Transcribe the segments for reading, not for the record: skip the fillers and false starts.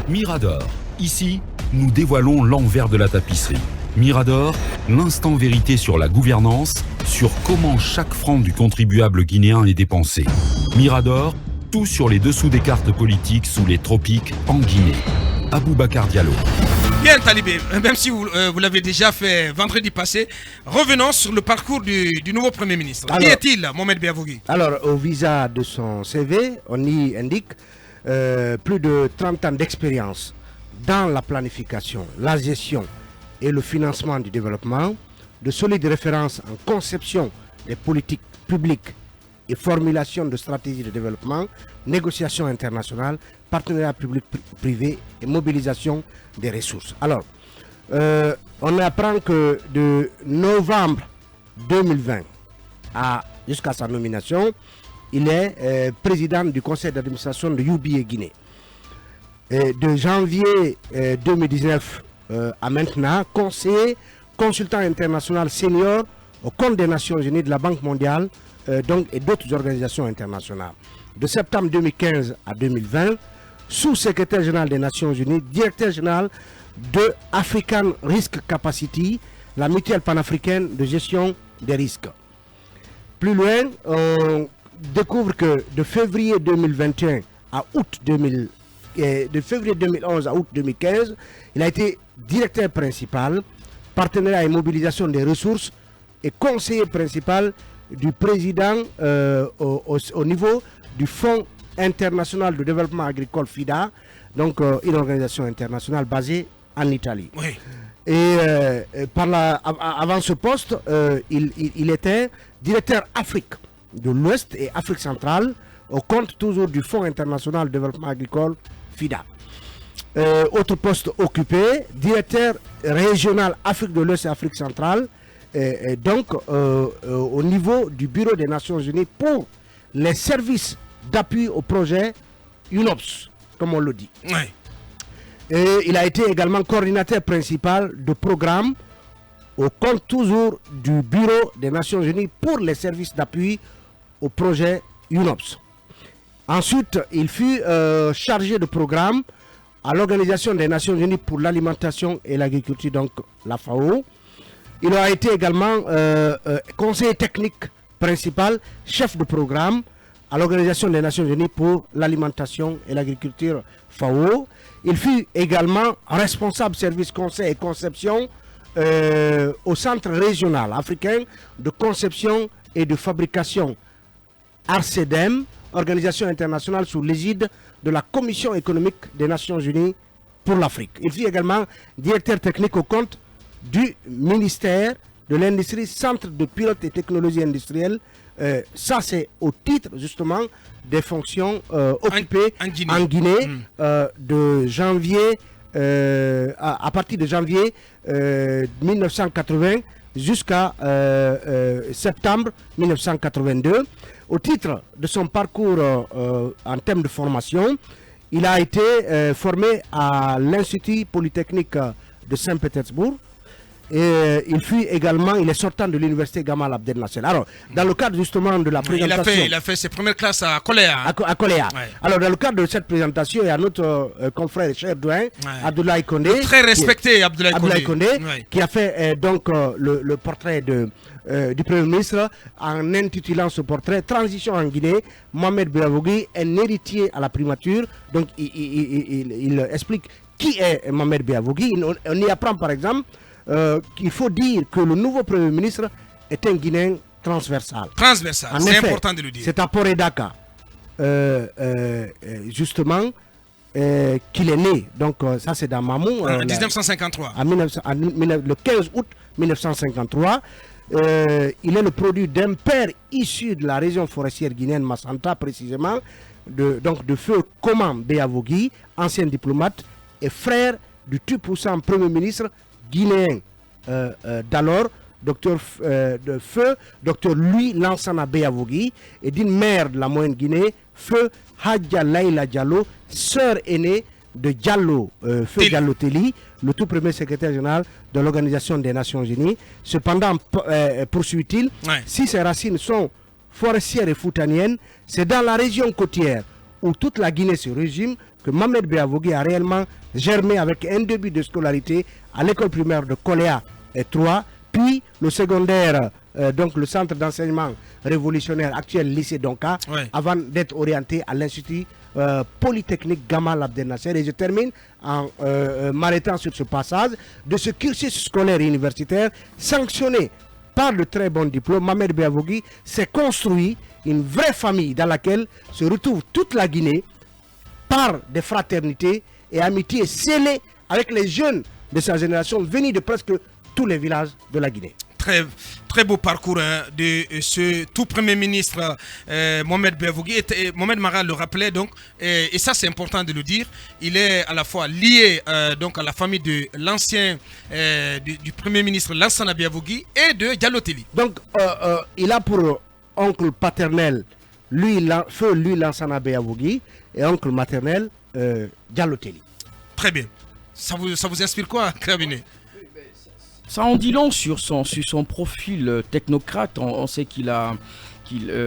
Mirador. Ici, nous dévoilons l'envers de la tapisserie. Mirador, l'instant vérité sur la gouvernance, sur comment chaque franc du contribuable guinéen est dépensé. Mirador, tout sur les dessous des cartes politiques sous les tropiques en Guinée. Aboubacar Diallo. Bien Talibé, même si vous l'avez déjà fait vendredi passé, revenons sur le parcours du nouveau Premier ministre. Qui est-il, Mohamed Beavogui? Alors, au visa de son CV, on y indique plus de 30 ans d'expérience dans la planification, la gestion et le financement du développement, de solides références en conception des politiques publiques et formulation de stratégies de développement, négociations internationales, partenariat public-privé et mobilisation des ressources. Alors, on apprend que de novembre 2020 jusqu'à sa nomination, il est président du conseil d'administration de UBA Guinée. De janvier 2019 à maintenant, conseiller, consultant international senior au compte des Nations Unies, de la Banque mondiale et d'autres organisations internationales. De septembre 2015 à 2020, sous-secrétaire général des Nations Unies, directeur général de African Risk Capacity, la mutuelle panafricaine de gestion des risques. Plus loin, on découvre que de février 2021 à août de février 2011 à août 2015, il a été directeur principal, partenariat et mobilisation des ressources et conseiller principal du président au niveau du Fonds international de développement agricole FIDA, donc une organisation internationale basée en Italie. Oui. Et avant ce poste, il était directeur Afrique de l'Ouest et Afrique centrale, au compte toujours du Fonds international de développement agricole FIDA. Autre poste occupé, directeur régional Afrique de l'Ouest et Afrique centrale, donc au niveau du Bureau des Nations Unies pour les services d'appui au projet UNOPS, comme on le dit. Ouais. Et il a été également coordinateur principal de programme au compte toujours du Bureau des Nations Unies pour les services d'appui au projet UNOPS. Ensuite, il fut chargé de programme à l'Organisation des Nations Unies pour l'alimentation et l'agriculture, donc la FAO. Il a été également conseiller technique principal, chef de programme à l'Organisation des Nations Unies pour l'alimentation et l'agriculture FAO. Il fut également responsable service conseil et conception au Centre régional africain de conception et de fabrication ARCEDEM, organisation internationale sous l'égide de la Commission économique des Nations Unies pour l'Afrique. Il fut également directeur technique au compte du ministère de l'Industrie, Centre de pilote et technologie industrielle. Ça, c'est au titre justement des fonctions occupées en Guinée de janvier, à partir de janvier 1980 jusqu'à septembre 1982. Au titre de son parcours en termes de formation, il a été formé à l'Institut Polytechnique de Saint-Pétersbourg. Et il est sortant de l'université Gamal Abdel Nasser. Alors, dans le cadre justement de la présentation... Il a fait ses premières classes à Koléa. À Koléa. Ouais. Alors, dans le cadre de cette présentation, il y a notre confrère et cher doyen, Abdoulaye Condé. Le très respecté Abdoulaye Condé. Qui a fait donc le portrait du Premier ministre en intitulant ce portrait Transition en Guinée. Mohamed Beavogui, un héritier à la primature. Donc, il explique qui est Mohamed Beavogui. On y apprend par exemple qu'il faut dire que le nouveau Premier ministre est un Guinéen transversal. Transversal, c'est important de le dire. C'est à Port-et-Dakar, justement, qu'il est né. Donc ça c'est dans Mamou. En 1953. Le 15 août 1953. Il est le produit d'un père issu de la région forestière guinéenne, Massanta précisément, de feu Koman Beavogui, ancien diplomate, et frère du tout puissant Premier ministre guinéen d'alors, docteur Louis Lansana Beavogui, et d'une mère de la moyenne Guinée, feu Hadja Laila Diallo, sœur aînée de Diallo, feu Diallo Telli, le tout premier secrétaire général de l'Organisation des Nations Unies. Cependant, poursuit-il, si ses racines sont forestières et foutaniennes, c'est dans la région côtière où toute la Guinée se résume que Mohamed Beavogui a réellement germé avec un début de scolarité à l'école primaire de Koléa et 3, puis le secondaire, donc le centre d'enseignement révolutionnaire actuel lycée Donka, avant d'être orienté à l'Institut Polytechnique Gamal Abdel Nasser. Et je termine en m'arrêtant sur ce passage de ce cursus scolaire et universitaire sanctionné par de très bons diplômes. Mohamed Beavogui s'est construit une vraie famille dans laquelle se retrouve toute la Guinée par des fraternités et amitiés scellées avec les jeunes de sa génération venus de presque tous les villages de la Guinée. Très beau parcours de ce tout premier ministre Mohamed Beavogui. Mohamed Mara le rappelait donc, et ça c'est important de le dire, il est à la fois lié donc à la famille de l'ancien du premier ministre Lansana Beavogui et de Diallo Telli. Donc il a pour oncle paternel feu Lansana Beavogui et oncle maternel Diallo Telli. Très bien. Ça vous inspire quoi, Krabiné? Ça en dit long sur son profil technocrate. On sait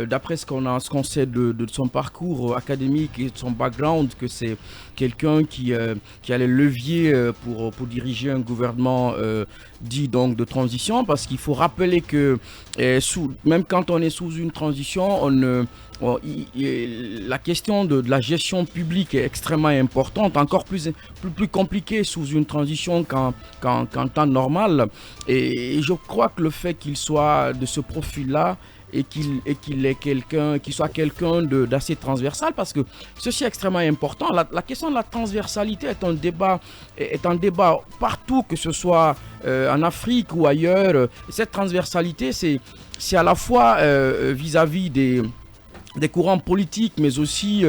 d'après ce qu'on sait de son parcours académique et de son background, que c'est quelqu'un qui a les leviers pour diriger un gouvernement dit donc de transition, parce qu'il faut rappeler que même quand on est sous une transition, la question de la gestion publique est extrêmement importante, encore plus compliquée sous une transition qu'en temps normal. Et je crois que le fait qu'il soit de ce profil-là et qu'il soit quelqu'un d'assez transversal, parce que ceci est extrêmement important. La question de la transversalité est un débat partout, que ce soit en Afrique ou ailleurs. Cette transversalité, c'est à la fois vis-à-vis des courants politiques, mais aussi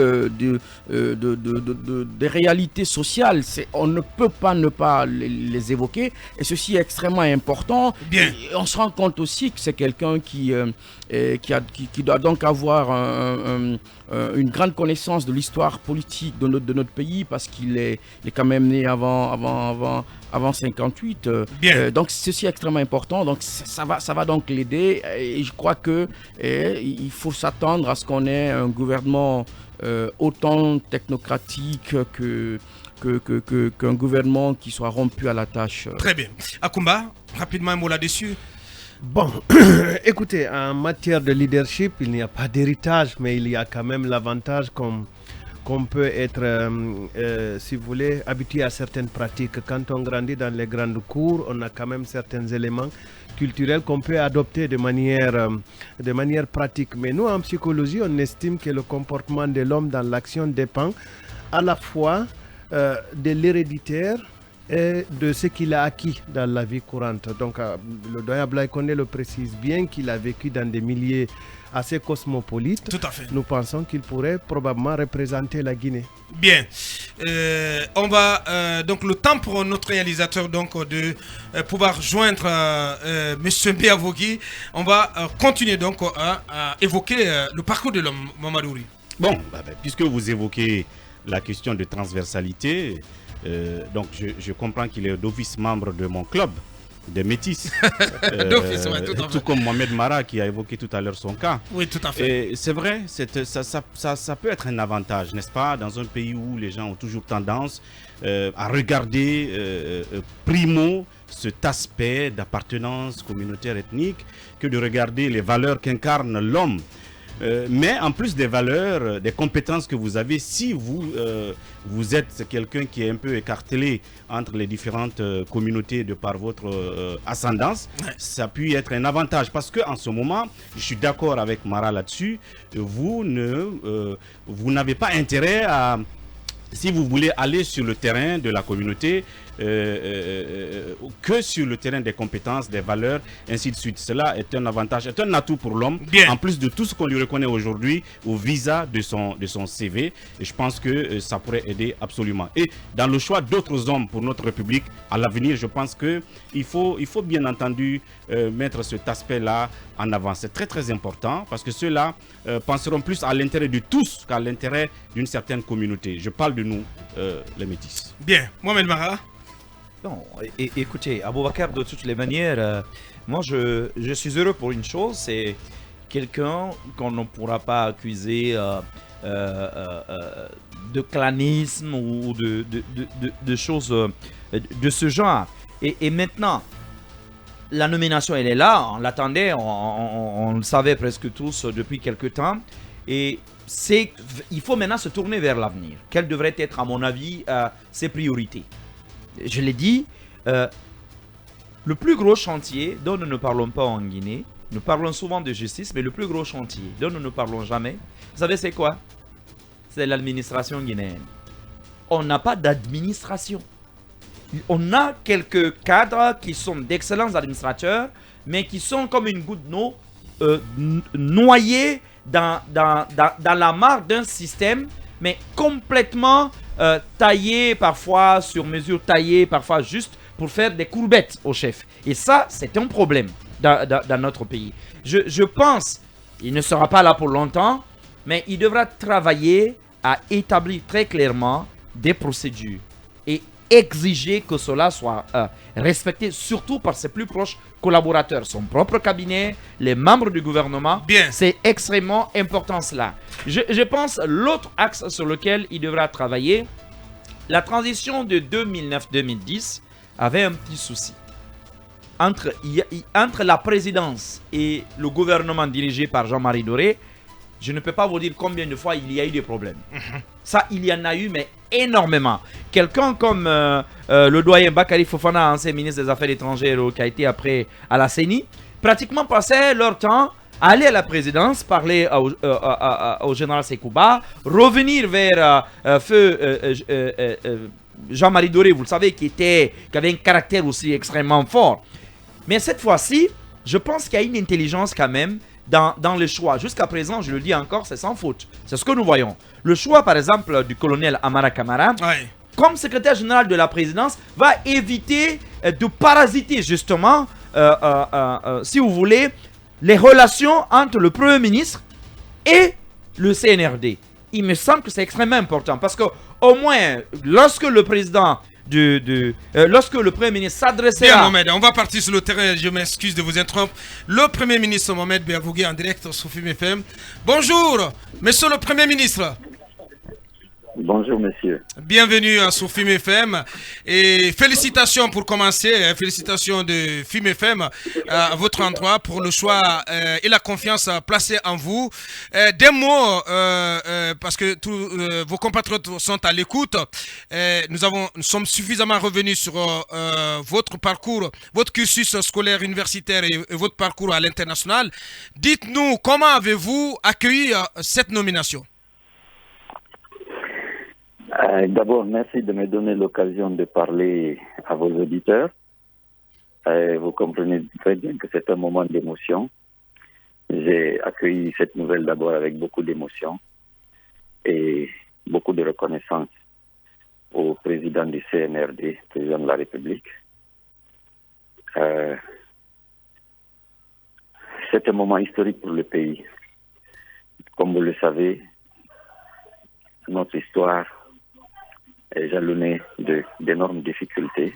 des réalités sociales. On ne peut pas ne pas les évoquer, et ceci est extrêmement important. Bien. Et on se rend compte aussi que c'est quelqu'un qui doit donc avoir une grande connaissance de l'histoire politique de notre pays, parce qu'il est quand même né avant 58. Donc ceci est extrêmement important. Donc ça va donc l'aider, et je crois que il faut s'attendre à ce qu'on ait un gouvernement autant technocratique qu'un gouvernement qui soit rompu à la tâche. Très bien. Akumba, rapidement un mot là-dessus. Bon, écoutez, en matière de leadership, il n'y a pas d'héritage, mais il y a quand même l'avantage qu'on peut être, si vous voulez, habitué à certaines pratiques. Quand on grandit dans les grandes cours, on a quand même certains éléments culturels qu'on peut adopter de manière pratique. Mais nous, en psychologie, on estime que le comportement de l'homme dans l'action dépend à la fois de l'héréditaire et de ce qu'il a acquis dans la vie courante. Donc, le doyen Ablaye Condé le précise bien, qu'il a vécu dans des milieux assez cosmopolite. Tout à fait. Nous pensons qu'il pourrait probablement représenter la Guinée. Bien. On va donc le temps pour notre réalisateur donc de pouvoir joindre Monsieur Beavogui. On va continuer donc à évoquer le parcours de l'homme, Mamadouri. Bon, puisque vous évoquez la question de transversalité, donc je comprends qu'il est d'office membre de mon club des métis. D'office, ouais, tout à fait. Tout comme Mohamed Mara qui a évoqué tout à l'heure son cas. Oui, tout à fait. C'est vrai, ça peut être un avantage, n'est-ce pas, dans un pays où les gens ont toujours tendance à regarder primo cet aspect d'appartenance communautaire ethnique, que de regarder les valeurs qu'incarne l'homme. Mais en plus des valeurs, des compétences que vous avez, si vous êtes quelqu'un qui est un peu écartelé entre les différentes communautés de par votre ascendance, ça peut être un avantage. Parce qu'en ce moment, je suis d'accord avec Mara là-dessus, vous n'avez pas intérêt à... Si vous voulez aller sur le terrain de la communauté, que sur le terrain des compétences, des valeurs, ainsi de suite. Cela est un avantage, est un atout pour l'homme, en plus de tout ce qu'on lui reconnaît aujourd'hui au visa de son CV. Et je pense que ça pourrait aider absolument. Et dans le choix d'autres hommes pour notre République, à l'avenir, je pense qu'il faut bien entendu mettre cet aspect-là en avant. C'est très très important, parce que ceux-là penseront plus à l'intérêt de tous qu'à l'intérêt d'une certaine communauté. Je parle de nous, les métis. Bien. Mohamed Mara. Non, écoutez, Aboubacar, de toutes les manières, moi je suis heureux pour une chose, c'est quelqu'un qu'on ne pourra pas accuser de clanisme ou de choses de ce genre. Et maintenant, la nomination, elle est là, on l'attendait, on le savait presque tous depuis quelque temps. Et il faut maintenant se tourner vers l'avenir. Quelles devraient être, à mon avis, ses priorités? Je l'ai dit, le plus gros chantier dont nous ne parlons pas en Guinée, nous parlons souvent de justice, mais le plus gros chantier dont nous ne parlons jamais, vous savez c'est quoi? C'est l'administration guinéenne. On n'a pas d'administration. On a quelques cadres qui sont d'excellents administrateurs, mais qui sont comme une goutte d'eau noyés dans la mare d'un système, mais complètement taillé parfois sur mesure, taillé parfois juste pour faire des courbettes au chef. Et ça, c'est un problème dans notre pays. Je pense, il ne sera pas là pour longtemps, mais il devra travailler à établir très clairement des procédures et exiger que cela soit respecté, surtout par ses plus proches collaborateurs, son propre cabinet, les membres du gouvernement. Bien. C'est extrêmement important cela. Je pense l'autre axe sur lequel il devra travailler, la transition de 2009-2010 avait un petit souci. Entre la présidence et le gouvernement dirigé par Jean-Marie Doré, je ne peux pas vous dire combien de fois il y a eu des problèmes. Ça, il y en a eu, mais énormément. Quelqu'un comme le doyen Bakary Fofana, ancien ministre des Affaires étrangères, qui a été après à la CENI, pratiquement passaient leur temps à aller à la présidence, parler au général Sekouba, revenir vers feu Jean-Marie Doré, vous le savez, qui avait un caractère aussi extrêmement fort. Mais cette fois-ci, je pense qu'il y a une intelligence quand même dans le choix. Jusqu'à présent, je le dis encore, c'est sans faute. C'est ce que nous voyons. Le choix, par exemple, du colonel Amara Kamara, comme secrétaire général de la présidence, va éviter de parasiter justement, si vous voulez, les relations entre le Premier ministre et le CNRD. Il me semble que c'est extrêmement important parce que au moins, lorsque le président lorsque le Premier ministre s'adressera... Bien, Mohamed, on va partir sur le terrain. Je m'excuse de vous interrompre. Le Premier ministre Mohamed Beavogui en direct sur FIM FM. Bonjour, monsieur le Premier ministre. Bonjour, monsieur. Bienvenue à FIM FM. Et félicitations pour commencer. Félicitations de FIM FM à votre endroit pour le choix et la confiance placée en vous. Des mots, parce que tous vos compatriotes sont à l'écoute. Nous sommes suffisamment revenus sur votre parcours, votre cursus scolaire universitaire et votre parcours à l'international. Dites-nous, comment avez-vous accueilli cette nomination? D'abord, merci de me donner l'occasion de parler à vos auditeurs. Vous comprenez très bien que c'est un moment d'émotion. J'ai accueilli cette nouvelle d'abord avec beaucoup d'émotion et beaucoup de reconnaissance au président du CNRD, président de la République. C'est un moment historique pour le pays. Comme vous le savez, notre histoire est jalonnée d'énormes difficultés.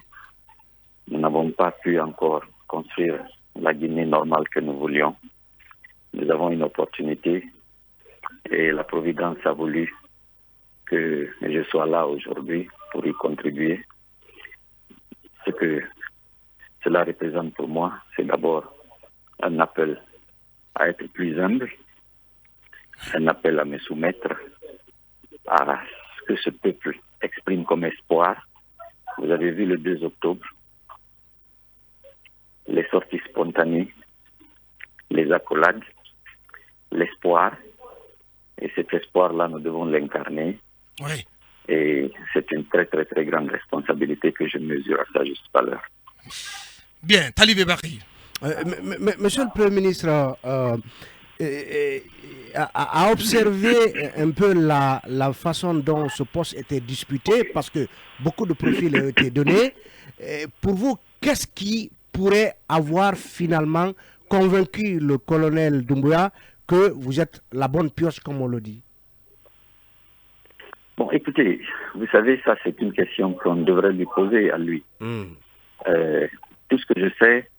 Nous n'avons pas pu encore construire la Guinée normale que nous voulions. Nous avons une opportunité et la Providence a voulu que je sois là aujourd'hui pour y contribuer. Ce que cela représente pour moi, c'est d'abord un appel à être plus humble, un appel à me soumettre à ce que ce peuple exprime comme espoir. Vous avez vu le 2 octobre, les sorties spontanées, les accolades, l'espoir. Et cet espoir-là, nous devons l'incarner. Oui. Et c'est une très, très, très grande responsabilité que je mesure à sa juste valeur. Bien, Talibé Bakri. Monsieur le Premier ministre, a observé un peu la façon dont ce poste était disputé, parce que beaucoup de profils ont été donnés. Pour vous, qu'est-ce qui pourrait avoir finalement convaincu le colonel Doumbouya que vous êtes la bonne pioche, comme on le dit? Bon, écoutez, vous savez, ça c'est une question qu'on devrait lui poser à lui. Tout ce que je sais,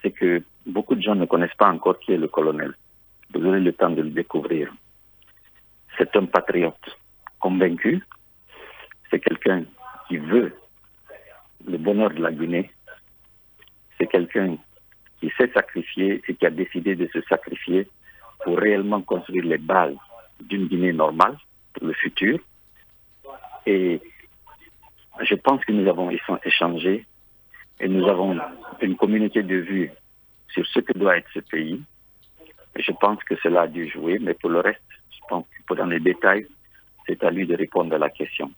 c'est que beaucoup de gens ne connaissent pas encore qui est le colonel. Vous aurez le temps de le découvrir. C'est un patriote convaincu. C'est quelqu'un qui veut le bonheur de la Guinée. C'est quelqu'un qui s'est sacrifié et qui a décidé de se sacrifier pour réellement construire les bases d'une Guinée normale pour le futur. Et je pense que nous avons échangé et nous avons une communauté de vues sur ce que doit être ce pays. Et je pense que cela a dû jouer, mais pour le reste, je pense que dans les détails, c'est à lui de répondre à la question.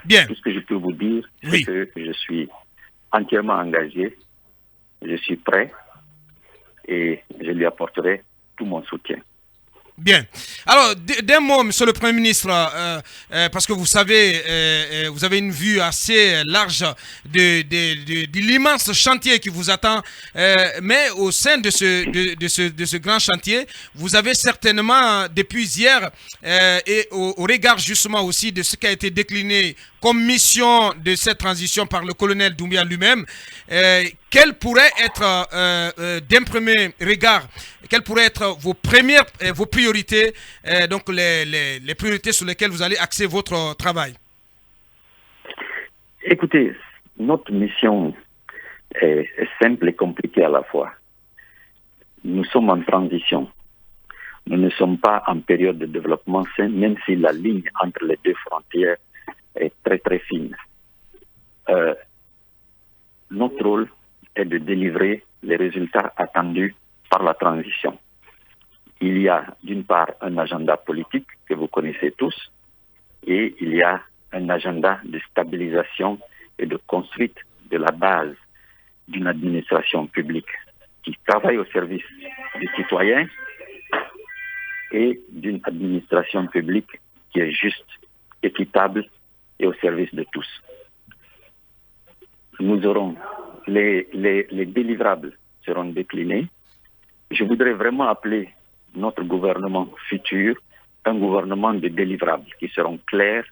Bien. Tout ce que je peux vous dire, c'est que je suis entièrement engagé, je suis prêt et je lui apporterai tout mon soutien. Bien. Alors, d'un mot, Monsieur le Premier ministre, parce que vous savez, vous avez une vue assez large de l'immense chantier qui vous attend, mais au sein de ce grand chantier, vous avez certainement, depuis hier, et au regard justement aussi de ce qui a été décliné comme mission de cette transition par le colonel Doumbia lui-même, quel pourrait être, d'un premier regard, quelles pourraient être vos priorités, donc les priorités sur lesquelles vous allez axer votre travail? Écoutez, notre mission est simple et compliquée à la fois. Nous sommes en transition. Nous ne sommes pas en période de développement, même si la ligne entre les deux frontières est très très fine. Notre rôle est de délivrer les résultats attendus par la transition. Il y a d'une part un agenda politique que vous connaissez tous et il y a un agenda de stabilisation et de construite de la base d'une administration publique qui travaille au service des citoyens et d'une administration publique qui est juste, équitable et au service de tous. Nous aurons les délivrables seront déclinés. Je voudrais vraiment appeler notre gouvernement futur un gouvernement de délivrables qui seront clairs,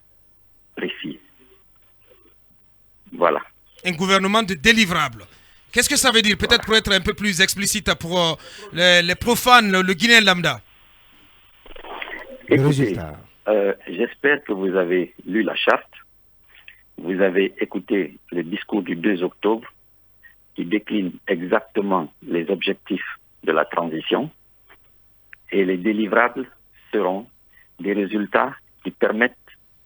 précis. Voilà. Un gouvernement de délivrables. Qu'est-ce que ça veut dire? Peut-être pour être un peu plus explicite pour les profanes, le Guinéen lambda. Écoutez, j'espère que vous avez lu la charte. Vous avez écouté le discours du 2 octobre qui décline exactement les objectifs de la transition. Et les délivrables seront des résultats qui permettent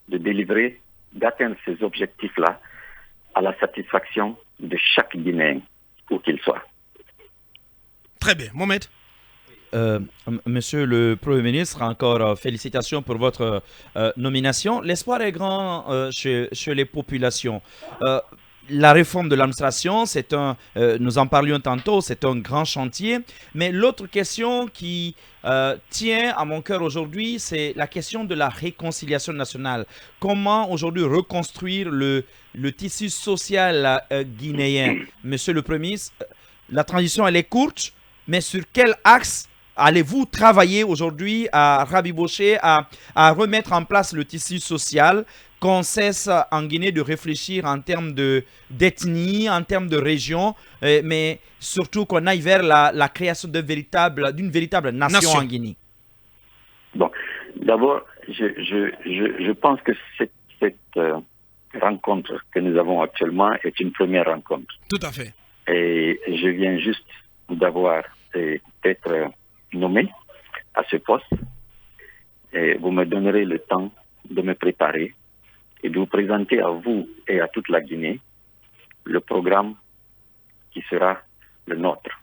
de délivrer, d'atteindre ces objectifs-là à la satisfaction de chaque Guinéen, où qu'il soit. Très bien. Mohamed? Monsieur le Premier ministre, encore félicitations pour votre nomination. L'espoir est grand chez les populations. La réforme de l'administration, nous en parlions tantôt, c'est un grand chantier. Mais l'autre question qui tient à mon cœur aujourd'hui, c'est la question de la réconciliation nationale. Comment aujourd'hui reconstruire le tissu social guinéen? Monsieur le Premier ministre, la transition elle est courte, mais sur quel axe allez-vous travailler aujourd'hui à rabibocher, à remettre en place le tissu social, qu'on cesse en Guinée de réfléchir en termes d'ethnie, en termes de région, mais surtout qu'on aille vers la création d'une véritable nation en Guinée? Bon, d'abord, je pense que cette rencontre que nous avons actuellement est une première rencontre. Tout à fait. Et je viens juste d'avoir d'être nommé à ce poste. Et vous me donnerez le temps de me préparer et de vous présenter à vous et à toute la Guinée le programme qui sera le nôtre.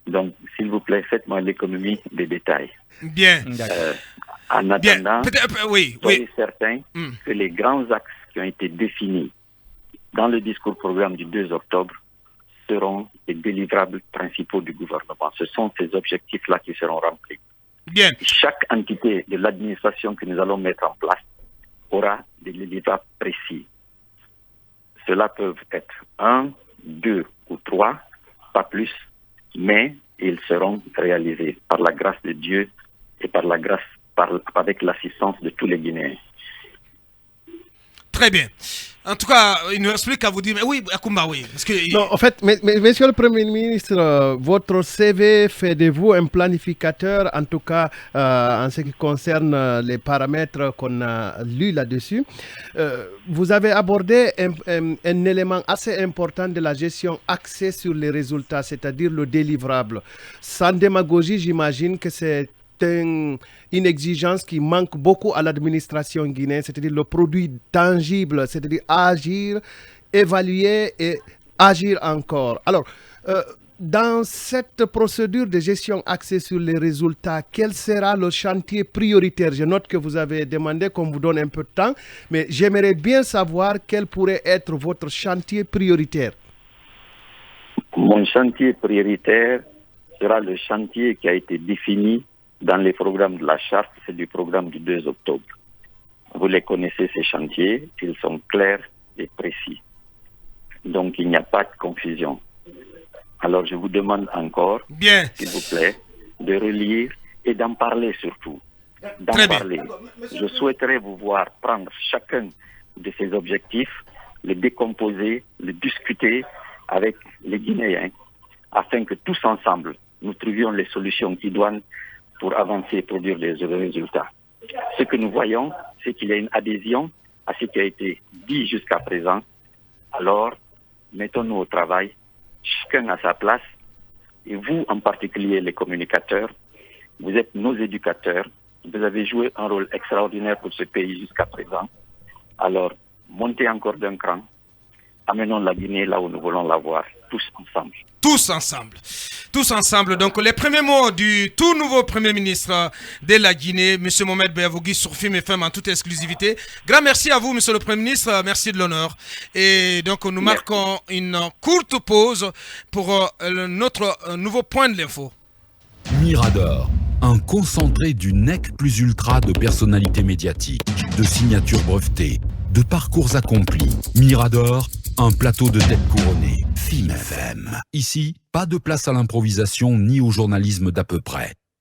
Donc, s'il vous plaît, faites-moi l'économie des détails. Bien. En attendant, soyez certains que les grands axes qui ont été définis dans le discours-programme du 2 octobre seront les délivrables principaux du gouvernement. Ce sont ces objectifs-là qui seront remplis. Bien. Chaque entité de l'administration que nous allons mettre en place aura des délivrables précis. Cela peut être 1, 2 ou 3, pas plus, mais ils seront réalisés par la grâce de Dieu et avec l'assistance de tous les Guinéens. Très bien. En tout cas, il ne reste plus qu'à vous dire, mais oui, Akumba, oui. Parce que, Non, en fait, monsieur le Premier ministre, votre CV fait de vous un planificateur, en tout cas en ce qui concerne les paramètres qu'on a lus là-dessus. Vous avez abordé un élément assez important de la gestion axée sur les résultats, c'est-à-dire le délivrable. Sans démagogie, j'imagine que c'est une exigence qui manque beaucoup à l'administration guinéenne, c'est-à-dire le produit tangible, c'est-à-dire agir, évaluer et agir encore. Alors, dans cette procédure de gestion axée sur les résultats, quel sera le chantier prioritaire? Je note que vous avez demandé qu'on vous donne un peu de temps, mais j'aimerais bien savoir quel pourrait être votre chantier prioritaire. Mon chantier prioritaire sera le chantier qui a été défini dans les programmes de la charte, c'est du programme du 2 octobre. Vous les connaissez, ces chantiers, ils sont clairs et précis. Donc, il n'y a pas de confusion. Alors, je vous demande encore, s'il vous plaît, de relire et d'en parler surtout. D'en parler. Je souhaiterais vous voir prendre chacun de ces objectifs, le décomposer, le discuter avec les Guinéens, afin que tous ensemble, nous trouvions les solutions idoines pour avancer et produire des résultats. Ce que nous voyons, c'est qu'il y a une adhésion à ce qui a été dit jusqu'à présent. Alors, mettons-nous au travail, chacun à sa place, et vous en particulier les communicateurs, vous êtes nos éducateurs, vous avez joué un rôle extraordinaire pour ce pays jusqu'à présent. Alors, montez encore d'un cran, amenons la Guinée là où nous voulons la voir, tous ensemble. Tous ensemble. Tous ensemble. Donc, les premiers mots du tout nouveau Premier ministre de la Guinée, M. Mohamed Beavogui, sur Film FM en toute exclusivité. Grand merci à vous, M. le Premier ministre. Merci de l'honneur. Et donc, nous marquons une courte pause pour notre nouveau point de l'info. Mirador, un concentré du nec plus ultra de personnalités médiatiques, de signatures brevetées, de parcours accomplis. Mirador, un plateau de tête couronnée. Film FM. Ici, pas de place à l'improvisation ni au journalisme d'à peu près.